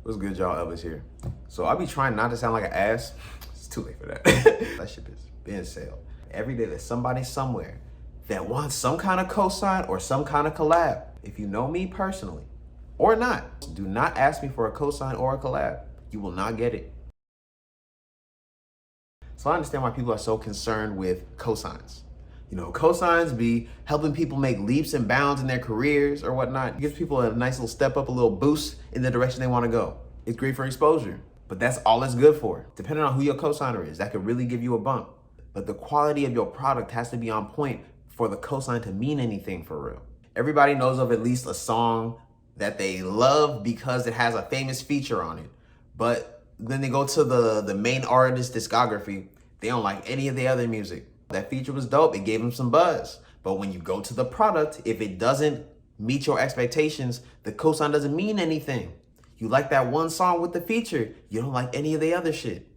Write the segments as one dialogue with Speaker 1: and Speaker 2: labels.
Speaker 1: What's good, y'all? Elvis here. So I be trying not to sound like an ass. It's too late for that. That shit is being sailed. Every day there's somebody somewhere that wants some kind of cosign or some kind of collab. If you know me personally or not, do not ask me for a cosign or a collab. You will not get it. So I understand why people are so concerned with cosigns. You know, cosigns be helping people make leaps and bounds in their careers or whatnot. It gives people a nice little step up, a little boost in the direction they want to go. It's great for exposure, but that's all it's good for. Depending on who your cosigner is, that could really give you a bump. But the quality of your product has to be on point for the cosign to mean anything for real. Everybody knows of at least a song that they love because it has a famous feature on it. But then they go to the main artist's discography, they don't like any of the other music. That feature was dope, it gave them some buzz. But when you go to the product, if it doesn't meet your expectations, the cosign doesn't mean anything. You like that one song with the feature, you don't like any of the other shit.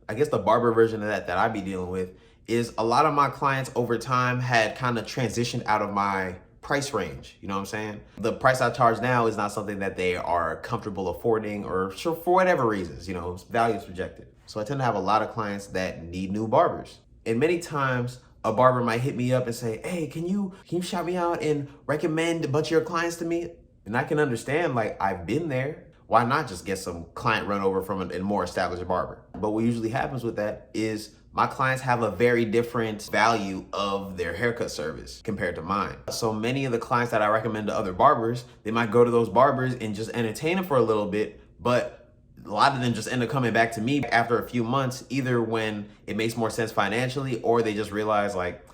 Speaker 1: I guess the barber version of that I be dealing with is a lot of my clients over time had kind of transitioned out of my price range. You know what I'm saying? The price I charge now is not something that they are comfortable affording or sure for whatever reasons, you know, value is projected. So I tend to have a lot of clients that need new barbers. And many times a barber might hit me up and say, hey, can you shout me out and recommend a bunch of your clients to me? And I can understand, like, I've been there. Why not just get some client run over from a more established barber? But what usually happens with that is my clients have a very different value of their haircut service compared to mine. So many of the clients that I recommend to other barbers, they might go to those barbers and just entertain them for a little bit, but a lot of them just end up coming back to me after a few months, either when it makes more sense financially or they just realize, like,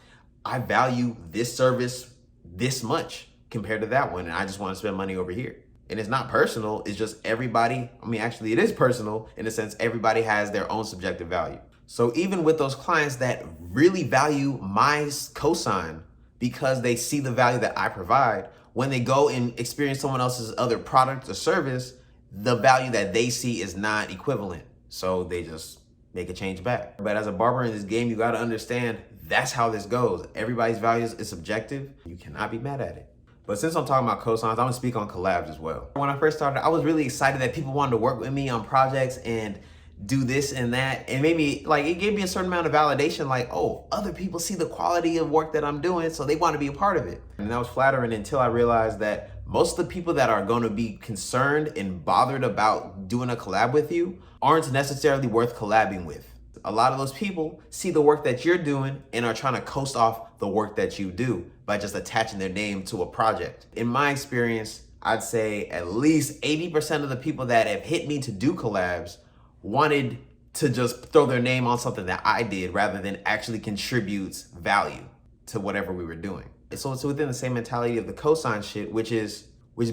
Speaker 1: I value this service this much compared to that one, and I just want to spend money over here. And it's not personal, it's just everybody, I mean, actually it is personal in a sense, everybody has their own subjective value. So even with those clients that really value my cosign because they see the value that I provide, when they go and experience someone else's other product or service, the value that they see is not equivalent. So they just make a change back. But as a barber in this game, you gotta understand that's how this goes. Everybody's values is subjective. You cannot be mad at it. But since I'm talking about cosigns, I'm gonna speak on collabs as well. When I first started, I was really excited that people wanted to work with me on projects and do this and that. And maybe like it gave me a certain amount of validation, like, oh, other people see the quality of work that I'm doing, so they want to be a part of it. And that was flattering until I realized that most of the people that are going to be concerned and bothered about doing a collab with you aren't necessarily worth collabing with. A lot of those people see the work that you're doing and are trying to coast off the work that you do by just attaching their name to a project. In my experience, I'd say at least 80% of the people that have hit me to do collabs wanted to just throw their name on something that I did rather than actually contributes value to whatever we were doing. So it's within the same mentality of the cosign shit, which is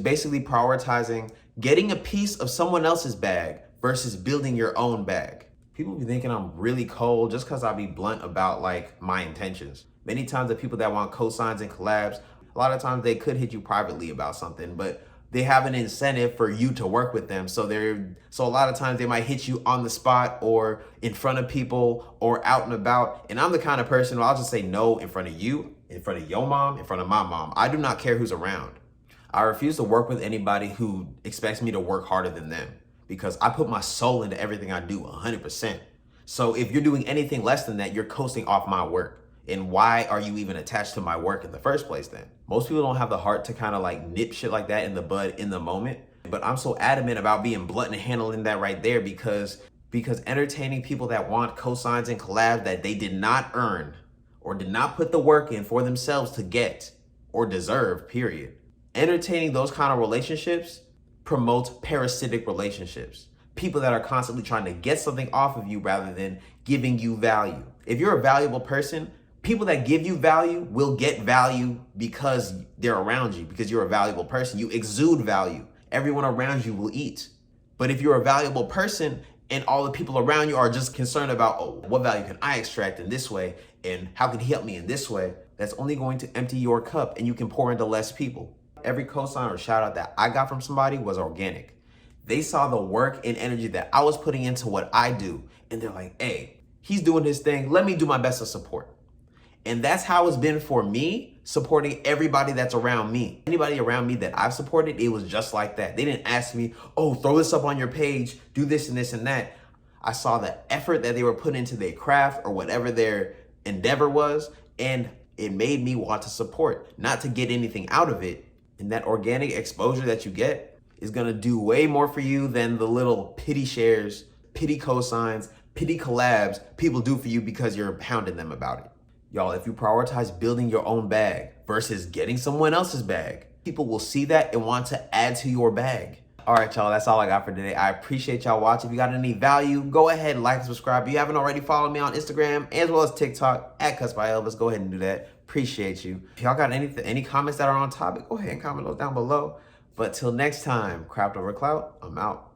Speaker 1: basically prioritizing getting a piece of someone else's bag versus building your own bag. People be thinking I'm really cold just because I be blunt about like my intentions. Many times the people that want cosigns and collabs, a lot of times they could hit you privately about something, but they have an incentive for you to work with them. So a lot of times they might hit you on the spot or in front of people or out and about. And I'm the kind of person where I'll just say no in front of you, in front of your mom, in front of my mom. I do not care who's around. I refuse to work with anybody who expects me to work harder than them because I put my soul into everything I do 100%. So if you're doing anything less than that, you're coasting off my work. And why are you even attached to my work in the first place then? Most people don't have the heart to kind of like nip shit like that in the bud in the moment. But I'm so adamant about being blunt and handling that right there because entertaining people that want cosigns and collabs that they did not earn or did not put the work in for themselves to get or deserve, period. Entertaining those kind of relationships promotes parasitic relationships. People that are constantly trying to get something off of you rather than giving you value. If you're a valuable person, people that give you value will get value because they're around you, because you're a valuable person. You exude value. Everyone around you will eat. But if you're a valuable person and all the people around you are just concerned about, oh, what value can I extract in this way? And how can he help me in this way? That's only going to empty your cup and you can pour into less people. Every cosign or shout out that I got from somebody was organic. They saw the work and energy that I was putting into what I do. And they're like, hey, he's doing his thing. Let me do my best to support. And that's how it's been for me supporting everybody that's around me. Anybody around me that I've supported, it was just like that. They didn't ask me, oh, throw this up on your page, do this and this and that. I saw the effort that they were putting into their craft or whatever their endeavor was, and it made me want to support, not to get anything out of it. And that organic exposure that you get is gonna do way more for you than the little pity shares, pity cosigns, pity collabs people do for you because you're hounding them about it. Y'all, if you prioritize building your own bag versus getting someone else's bag, people will see that and want to add to your bag. All right, y'all, that's all I got for today. I appreciate y'all watching. If you got any value, go ahead, like and subscribe. If you haven't already, follow me on Instagram as well as TikTok at Cuts by Elvis. Go ahead and do that. Appreciate you. If y'all got any comments that are on topic, go ahead and comment those down below. But till next time, craft over clout, I'm out.